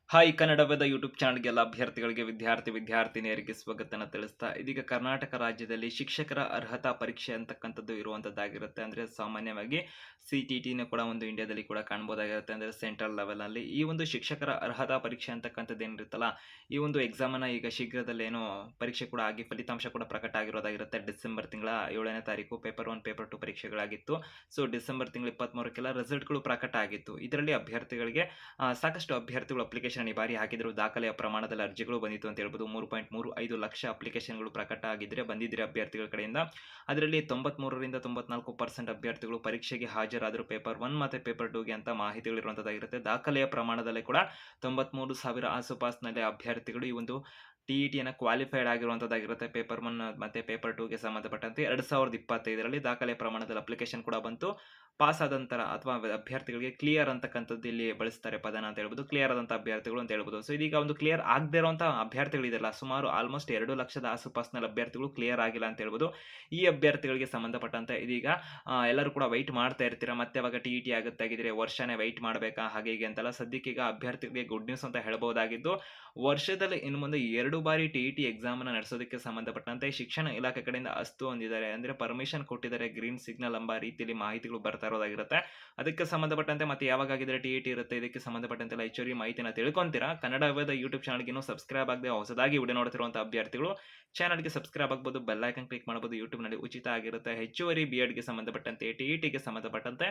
Hi ಕನ್ನಡದ YouTube ಚಾನಲ್ಗೆಲ್ಲ ಅಭ್ಯರ್ಥಿಗಳಿಗೆ ವಿದ್ಯಾರ್ಥಿನಿಯರಿಗೆ ಸ್ವಾಗತನ ತಿಳಿಸ್ತಾ ಇದೀಗ ಕರ್ನಾಟಕ ರಾಜ್ಯದಲ್ಲಿ ಶಿಕ್ಷಕರ ಅರ್ಹತಾ ಪರೀಕ್ಷೆ ಅಂತಕ್ಕಂಥದ್ದು ಇರುವಂತದ್ದಾಗಿರುತ್ತೆ. ಅಂದ್ರೆ ಸಾಮಾನ್ಯವಾಗಿ CTT ಕೂಡ ಒಂದು ಇಂಡಿಯಾದಲ್ಲಿ ಕೂಡ ಕಾಣಬಹುದಾಗಿರುತ್ತೆ. ಅಂದ್ರೆ ಸೆಂಟ್ರಲ್ ಲೆವೆಲ್ ಅಲ್ಲಿ ಈ ಒಂದು ಶಿಕ್ಷಕರ ಅರ್ಹತಾ ಪರೀಕ್ಷೆ ಅಂತಕ್ಕಂಥದ್ದು ಏನಿರುತ್ತಲ್ಲ, ಈ ಒಂದು ಎಕ್ಸಾಮ್ ಅನ್ನ ಈಗ ಶೀಘ್ರದಲ್ಲೇ ಏನೋ ಪರೀಕ್ಷೆ ಕೂಡ ಆಗಿ ಫಲಿತಾಂಶ ಕೂಡ ಪ್ರಕಟ ಆಗಿರೋದಾಗಿರುತ್ತೆ. ಡಿಸೆಂಬರ್ ತಿಂಗಳ 7ನೇ ತಾರೀಕು ಪೇಪರ್ 1 ಪೇಪರ್ 2 ಪರೀಕ್ಷೆಗಳಾಗಿತ್ತು. ಸೊ ಡಿಸೆಂಬರ್ ತಿಂಗಳ 23ಕ್ಕೆಲ್ಲ ರಿಸಲ್ಟ್ಗಳು ಪ್ರಕಟ ಆಗಿತ್ತು. ಇದರಲ್ಲಿ ಅಭ್ಯರ್ಥಿಗಳಿಗೆ ಸಾಕಷ್ಟು ಅಭ್ಯರ್ಥಿಗಳು ಅಪ್ಲಿಕೇಶನ್ ಈ ಬಾರಿ ಹಾಕಿದ್ರು. ದಾಖಲೆಯ ಪ್ರಮಾಣದಲ್ಲಿ ಅರ್ಜಿಗಳು ಬಂದಿತ್ತು ಅಂತ ಹೇಳ್ಬೋದು. 3.35 ಲಕ್ಷ ಅಪ್ಲಿಕೇಶನ್ಗಳು ಪ್ರಕಟ ಆಗಿದ್ರೆ ಬಂದಿದ್ರೆ ಅಭ್ಯರ್ಥಿಗಳ ಕಡೆಯಿಂದ. ಅದರಲ್ಲಿ 93ರಿಂದ 94% ಅಭ್ಯರ್ಥಿಗಳು ಪರೀಕ್ಷೆಗೆ ಹಾಜರಾದರು ಪೇಪರ್ 1 ಮತ್ತೆ ಪೇಪರ್ 2ಗೆ ಅಂತ ಮಾಹಿತಿಗಳು ಇರುವಂತದ್ದಾಗಿರುತ್ತೆ. ದಾಖಲೆಯ ಪ್ರಮಾಣದಲ್ಲಿ ಕೂಡ 93,000 ಆಸುಪಾಸಿನಲ್ಲಿ ಅಭ್ಯರ್ಥಿಗಳು ಈ ಒಂದು TETಯನ್ನು ಕ್ವಾಲಿಫೈಡ್ ಆಗಿರುವಂತದ್ದಾಗಿರುತ್ತೆ. ಪೇಪರ್ 1 ಮತ್ತೆ ಪೇಪರ್ 2ಗೆ ಸಂಬಂಧಪಟ್ಟಂತೆ 2025ರಲ್ಲಿ ದಾಖಲೆ ಪ್ರಮಾಣದಲ್ಲಿ ಅಪ್ಲಿಕೇಶನ್ ಕೂಡ ಬಂತು. ಪಾಸ್ ಆದಂತರ ಅಥವಾ ಅಭ್ಯರ್ಥಿಗಳಿಗೆ ಕ್ಲಿಯರ್ ಅಂತಕ್ಕಂಥದ್ದು ಇಲ್ಲಿ ಬಳಸ್ತಾರೆ ಪದನ ಅಂತ ಹೇಳ್ಬೋದು. ಕ್ಲಿಯರ್ ಆದಂತ ಅಭ್ಯರ್ಥಿಗಳು ಅಂತ ಹೇಳ್ಬೋದು. ಸೊ ಇದೀಗ ಒಂದು ಕ್ಲಿಯರ್ ಆಗದೆ ಇರುವಂತ ಅಭ್ಯರ್ಥಿಗಳಿದೆಯಲ್ಲ, ಸುಮಾರು ಆಲ್ಮೋಸ್ಟ್ 2 ಲಕ್ಷದ ಆಸುಪಾಸಿನಲ್ಲಿ ಅಭ್ಯರ್ಥಿಗಳು ಕ್ಲಿಯರ್ ಆಗಿಲ್ಲ ಅಂತ ಹೇಳ್ಬೋದು. ಈ ಅಭ್ಯರ್ಥಿಗಳಿಗೆ ಸಂಬಂಧಪಟ್ಟಂತೆ ಇದೀಗ ಎಲ್ಲರೂ ಕೂಡ ವೈಟ್ ಮಾಡ್ತಾ ಇರ್ತೀರಾ, ಮತ್ತೆ ಅವಾಗ TET ಆಗುತ್ತೆ ಆಗಿದ್ರೆ ವರ್ಷನೇ ವೈಟ್ ಮಾಡಬೇಕಾ ಹಾಗೆ ಹೀಗೆ ಅಂತೆಲ್ಲ. ಸದ್ಯಕ್ಕೀಗ ಅಭ್ಯರ್ಥಿಗಳಿಗೆ ಗುಡ್ ನ್ಯೂಸ್ ಅಂತ ಹೇಳ್ಬೋದಾಗಿದ್ದು, ವರ್ಷದಲ್ಲಿ ಇನ್ನು ಮುಂದೆ 2 ಬಾರಿ TET ಎಕ್ಸಾಮ್ ಅನ್ನ ನಡೆಸೋದಕ್ಕೆ ಸಂಬಂಧಪಟ್ಟಂತೆ ಶಿಕ್ಷಣ ಇಲಾಖೆ ಕಡೆಯಿಂದ ಅಸ್ತು ಹೊಂದಿದ್ದಾರೆ. ಅಂದ್ರೆ ಪರ್ಮಿಷನ್ ಕೊಟ್ಟಿದ್ದಾರೆ, ಗ್ರೀನ್ ಸಿಗ್ನಲ್ ಎಂಬ ರೀತಿಯಲ್ಲಿ ಮಾಹಿತಿಗಳು ಬರ್ತಾ ಇರೋದಾಗಿರುತ್ತೆ. ಅದಕ್ಕೆ ಸಂಬಂಧಪಟ್ಟಂತೆ ಮತ್ತೆ ಯಾವಾಗ ಆಗಿದ್ರೆ TET ಇರುತ್ತೆ, ಇದಕ್ಕೆ ಸಂಬಂಧಪಟ್ಟಂತೆ ಹೆಚ್ಚುವರಿ ಮಾಹಿತಿನ ತಿಳ್ಕೊಂತೀರಾ. ಕನ್ನಡ ವೇದ ಯೂಟ್ಯೂಬ್ ಚಾನಲ್ಗೆ ಇನ್ನೂ ಸಬ್ಸ್ಕ್ರೈಬ್ ಆಗದೆ ಹೊಸದಾಗಿ ವಿಡಿಯೋ ನೋಡ್ತಿರುವಂತಹ ಅಭ್ಯರ್ಥಿಗಳು ಚಾನಲ್ಗೆ ಸಬ್ಸ್ಕ್ರೈಬ್ ಆಗ್ಬೋದು, ಬೆಲ್ ಐಕನ್ ಕ್ಲಿಕ್ ಮಾಡಬಹುದು. ಯೂಟ್ಯೂಬ್ ನಲ್ಲಿ ಉಚಿತ ಆಗಿರುತ್ತೆ. ಹೆಚ್ಚುವರಿ BEdಗೆ ಸಂಬಂಧಪಟ್ಟಂತೆ TETಗೆ ಸಂಬಂಧಪಟ್ಟಂತೆ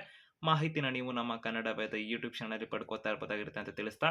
ಮಾಹಿತಿನ ನೀವು ನಮ್ಮ ಕನ್ನಡ ವೇದ ಯೂಟ್ಯೂಬ್ ಚಾನಲ್ ಪಡ್ಕೋತಾ ಇರಬಹುದಾಗಿರುತ್ತೆ ಅಂತ ತಿಳಿಸ್ತಾ,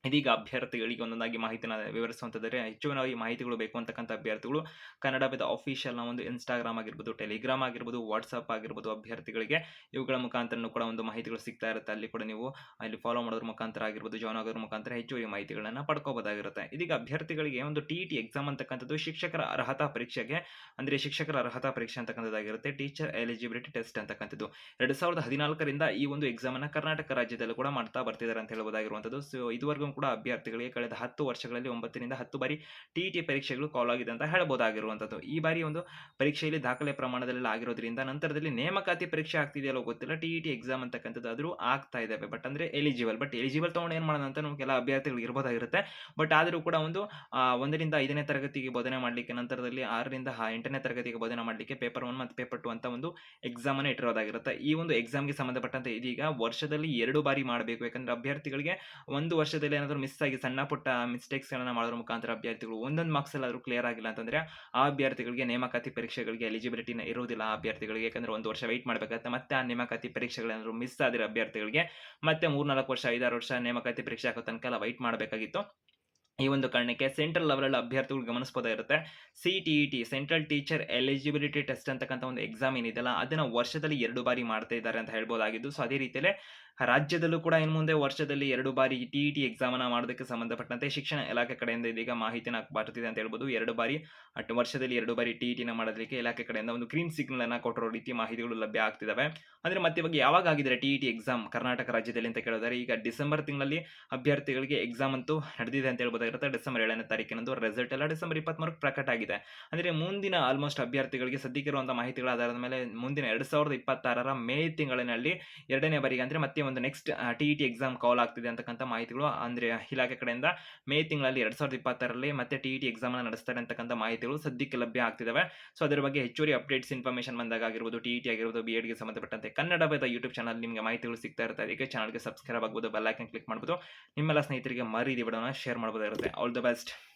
ಇದೀಗ ಅಭ್ಯರ್ಥಿಗಳಿಗೆ ಒಂದೊಂದಾಗಿ ಮಾಹಿತಿನ ವಿವರಿಸುವಂತಿದ್ದಾರೆ. ಹೆಚ್ಚುವರಿ ಮಾಹಿತಿಗಳು ಬೇಕು ಅಂತಕ್ಕಂಥ ಅಭ್ಯರ್ಥಿಗಳು ಕನ್ನಡ ವೇದ ಅಫಿಷಿಯಲ್ನ ಒಂದು ಇನ್ಸ್ಟಾಗ್ರಾಮ್ ಆಗಿರ್ಬೋದು, ಟೆಲಿಗ್ರಾಮ್ ಆಗಿರ್ಬೋದು, ವಾಟ್ಸಪ್ ಆಗಿರ್ಬೋದು, ಅಭ್ಯರ್ಥಿಗಳಿಗೆ ಇವುಗಳ ಮುಖಾಂತರ ಕೂಡ ಒಂದು ಮಾಹಿತಿಗಳು ಸಿಗ್ತಾ ಇರುತ್ತೆ. ಅಲ್ಲಿ ಕೂಡ ನೀವು ಅಲ್ಲಿ ಫಾಲೋ ಮಾಡೋದ್ರ ಮುಖಾಂತರ ಆಗಿರ್ಬೋದು, ಜಾಯ್ನ್ ಆಗೋದ್ರ ಮುಖಾಂತರ ಹೆಚ್ಚುವರಿ ಮಾಹಿತಿಗಳನ್ನ ಪಡ್ಕೋಬಹುದಾಗಿರುತ್ತೆ. ಇದೀಗ ಅಭ್ಯರ್ಥಿಗಳಿಗೆ ಒಂದು TET ಎಕ್ಸಾಮ್ ಅಂತಕ್ಕಂಥದ್ದು ಶಿಕ್ಷಕರ ಅರ್ಹತಾ ಪರೀಕ್ಷೆಗೆ, ಅಂದ್ರೆ ಶಿಕ್ಷಕರ ಅರ್ಹತಾ ಪರೀಕ್ಷೆ ಅಂತಕ್ಕಂಥದ್ದಾಗಿರುತ್ತೆ. ಟೀಚರ್ ಎಲಿಜಿಬಿಲಿಟಿ ಟೆಸ್ಟ್ ಅಂತಕ್ಕಂಥದ್ದು 2014ರಿಂದ ಈ ಒಂದು ಎಕ್ಸಾಮ್ ಅನ್ನ ಕರ್ನಾಟಕ ರಾಜ್ಯದಲ್ಲೂ ಕೂಡ ಮಾಡ್ತಾ ಬರ್ತಿದ್ದಾರೆ ಅಂತ ಹೇಳಬಹುದಾಗಿರುವಂತದ್ದು. ಸೊ ಇದುವರೆಗೂ ಕೂಡ ಅಭ್ಯರ್ಥಿಗಳಿಗೆ ಕಳೆದ 10 ವರ್ಷಗಳಲ್ಲಿ 9ರಿಂದ 10 ಬಾರಿ TET ಪರೀಕ್ಷೆಗಳು ಕಾಲ್ ಆಗಿದೆ ಅಂತ ಹೇಳಬಹುದಾಗಿರುವಂತದ್ದು. ಈ ಬಾರಿ ಒಂದು ಪರೀಕ್ಷೆಯಲ್ಲಿ ದಾಖಲೆ ಪ್ರಮಾಣದಲ್ಲಿ ಆಗಿರೋದ್ರಿಂದ ನಂತರದಲ್ಲಿ ನೇಮಕಾತಿ ಪರೀಕ್ಷೆ ಆಗ್ತಿದೆಯಲ್ಲೋ ಗೊತ್ತಿಲ್ಲ, TET ಎಕ್ಸಾಮ್ ಅಂತಕ್ಕಂಥದ್ದು ಆದ್ರೂ ಆಗ್ತಾ ಇದಾವೆ. ಬಟ್ ಅಂದ್ರೆ ಎಲಿಜಿಬಲ್ ತಗೊಂಡು ಏನ್ ಮಾಡೋಣ ಅಂತ ನಮ್ಗೆ ಕೆಲ ಅಭ್ಯರ್ಥಿಗಳು ಇರಬಹುದಾಗಿರುತ್ತೆ. ಬಟ್ ಆದರೂ ಕೂಡ ಒಂದು 1ರಿಂದ 5ನೇ ತರಗತಿಗೆ ಬೋಧನೆ ಮಾಡಲಿಕ್ಕೆ, ನಂತರದಲ್ಲಿ 6ರಿಂದ 8ನೇ ತರಗತಿಗೆ ಬೋಧನೆ ಮಾಡಲಿಕ್ಕೆ ಪೇಪರ್ 1 ಮತ್ತು ಪೇಪರ್ 2 ಅಂತ ಒಂದು ಎಕ್ಸಾಮ್ ಅನ್ನು ಇಟ್ಟಿರೋದಾಗಿರುತ್ತೆ. ಈ ಒಂದು ಎಕ್ಸಾಮ್ಗೆ ಸಂಬಂಧಪಟ್ಟಂತೆ ಇದೀಗ ವರ್ಷದಲ್ಲಿ 2 ಬಾರಿ ಮಾಡಬೇಕು. ಯಾಕಂದ್ರೆ ಅಭ್ಯರ್ಥಿಗಳಿಗೆ ಒಂದು ವರ್ಷದಲ್ಲಿ ಏನಾದರೂ ಮಿಸ್ ಆಗಿ ಸಣ್ಣ ಪುಟ್ಟ ಮಿಸ್ಟೇಕ್ಸ್ ಗಳನ್ನ ಮಾಡೋದ್ರ ಮುಖಾಂತರ ಅಭ್ಯರ್ಥಿಗಳು ಒಂದೊಂದು ಮಾರ್ಕ್ಸ್ ಎಲ್ಲಾದ್ರೂ ಕ್ಲಿಯರ್ ಆಗಿಲ್ಲ ಅಂತಂದ್ರೆ ಆ ಅಭ್ಯರ್ಥಿಗಳಿಗೆ ನೇಮಕಾತಿ ಪರೀಕ್ಷೆಗಳಿಗೆ ಎಲಿಜಿಬಿಲಿಟಿನ ಇರುವುದಿಲ್ಲ ಆ ಅಭ್ಯರ್ಥಿಗಳಿಗೆ. ಯಾಕಂದ್ರೆ ಒಂದು ವರ್ಷ ವೆಯ್ಟ್ ಮಾಡಬೇಕಾಗುತ್ತೆ. ಮತ್ತೆ ಆ ನೇಮಕಾತಿ ಪರೀಕ್ಷೆಗಳೇನಾದ್ರು ಮಿಸ್ ಆದ್ರೆ ಅಭ್ಯರ್ಥಿಗಳಿಗೆ ಮತ್ತೆ 3-4 ವರ್ಷ 5-6 ವರ್ಷ ನೇಮಕಾತಿ ಪರೀಕ್ಷೆ ಹಾಕೋ ತನಕ ಎಲ್ಲ ವೆಯ್ಟ್ ಮಾಡಬೇಕಾಗಿತ್ತು. ಈ ಒಂದು ಕಾರಣಕ್ಕೆ ಸೆಂಟ್ರಲ್ ಲೆವೆಲ್ ಅಭ್ಯರ್ಥಿಗಳು ಗಮನಿಸಬಹುದಾಗಿರುತ್ತೆ. CTET central teacher eligibility test ಅಂತಕ್ಕಂಥ ಒಂದು ಎಕ್ಸಾಮ್ ಏನಿದೆಯಲ್ಲ, ಅದನ್ನ ವರ್ಷದಲ್ಲಿ 2 ಬಾರಿ ಮಾಡ್ತಾ ಇದ್ದಾರೆ ಅಂತ ಹೇಳ್ಬೋದಾಗಿದ್ದು. ಸೊ ಅದೇ ರೀತಿಯಲ್ಲೇ ರಾಜ್ಯದಲ್ಲೂ ಕೂಡ ಇನ್ನು ಮುಂದೆ ವರ್ಷದಲ್ಲಿ 2 ಬಾರಿ TET ಎಕ್ಸಾಮ್ ಅನ್ನ ಮಾಡೋದಕ್ಕೆ ಸಂಬಂಧಪಟ್ಟಂತೆ ಶಿಕ್ಷಣ ಇಲಾಖೆ ಕಡೆಯಿಂದ ಇದೀಗ ಮಾಹಿತಿನ ಬರ್ತಿದೆ ಅಂತ ಹೇಳ್ಬೋದು. 2 ಬಾರಿ ವರ್ಷದಲ್ಲಿ 2 ಬಾರಿ TETನ ಮಾಡೋದಕ್ಕೆ ಇಲಾಖೆ ಕಡೆಯಿಂದ ಒಂದು ಗ್ರೀನ್ ಸಿಗ್ನಲ್ ಅನ್ನ ಕೊಟ್ಟಿರೋ ರೀತಿ ಮಾಹಿತಿಗಳು ಲಭ್ಯ ಆಗ್ತಿದಾವೆ. ಅಂದ್ರೆ ಮತ್ತೆ ಇವಾಗ ಯಾವಾಗ ಆಗಿದ್ರೆ TET ಎಕ್ಸಾಮ್ ಕರ್ನಾಟಕ ರಾಜ್ಯದಲ್ಲಿ ಅಂತ ಕೇಳಿದರೆ, ಈಗ ಡಿಸೆಂಬರ್ ತಿಂಗಳಲ್ಲಿ ಅಭ್ಯರ್ಥಿಗಳಿಗೆ ಎಕ್ಸಾಮ್ ಅಂತೂ ನಡೆದಿದೆ ಅಂತ ಹೇಳ್ಬೋದಾಗಿರುತ್ತೆ. ಡಿಸೆಂಬರ್ 7ನೇ ತಾರೀಕಿನಂದು ರಿಸಲ್ಟ್ ಎಲ್ಲ ಡಿಸೆಂಬರ್ 23ಕ್ಕೆ ಪ್ರಕಟ ಆಗಿದೆ. ಅಂದ್ರೆ ಮುಂದಿನ ಆಲ್ಮೋಸ್ಟ್ ಅಭ್ಯರ್ಥಿಗಳಿಗೆ ಸದ್ಯಕ್ಕಿರುವಂತಹ ಮಾಹಿತಿಗಳ ಆಧಾರದ ಮೇಲೆ ಮುಂದಿನ 2026ರ ಮೇ ತಿಂಗಳಿನಲ್ಲಿ 2ನೇ ಬಾರಿಗೆ ಅಂದ್ರೆ ಮತ್ತೆ ಒಂದು ನೆಕ್ಸ್ಟ್ TET ಎಕ್ಸಾಮ್ ಕಾಲ್ ಆಗ್ತಿದೆ ಅಂತಕ್ಕಂಥ ಮಾಹಿತಿಗಳು ಅಂದ್ರೆ ಇಲಾಖೆ ಕಡೆಯಿಂದ ಮೇ ತಿಂಗಳಲ್ಲಿ 2026ರಲ್ಲಿ ಮತ್ತೆ TET ಎಕ್ಸಾಮ್ ಅನ್ನ ನಡೆಸ್ತಾರೆ ಅಂತಕ್ಕಂಥ ಮಾಹಿತಿಗಳು ಸದ್ಯಕ್ಕೆ ಲಭ್ಯ ಆಗ್ತಿದಾವೆ. ಸೊ ಅದರ ಬಗ್ಗೆ ಹೆಚ್ಚುವರಿ ಅಪ್ಡೇಟ್ಸ್ ಇನ್ಫಾರ್ಮೇಶನ್ ಬಂದಾಗ ಆಗಿರ್ಬೋದು, TET ಆಗಿರ್ಬೋದು, BEdಗೆ ಸಂಬಂಧಪಟ್ಟಂತೆ ಕನ್ನಡ ವೇದ ಯೂಟ್ಯೂಬ್ ಚಾನಲ್ ನಿಮಗೆ ಮಾಹಿತಿಗಳು ಸಿಗ್ತಾ ಇರುತ್ತೆ. ಅದಕ್ಕೆ ಚಾನಲ್ಗೆ ಸಬ್ಸ್ಕ್ರೈಬ್ ಆಗ್ಬೋದು, ಬೆಲ್ ಐಕನ್ ಕ್ಲಿಕ್ ಮಾಡ್ಬೋದು. ನಿಮ್ಮೆಲ್ಲ ಸ್ನೇಹಿತರಿಗೆ ಮರೀದಿ ವಿಡಿಯೋನ ಶೇರ್ ಮಾಡಬಹುದಾಗಿರುತ್ತೆ. All the best.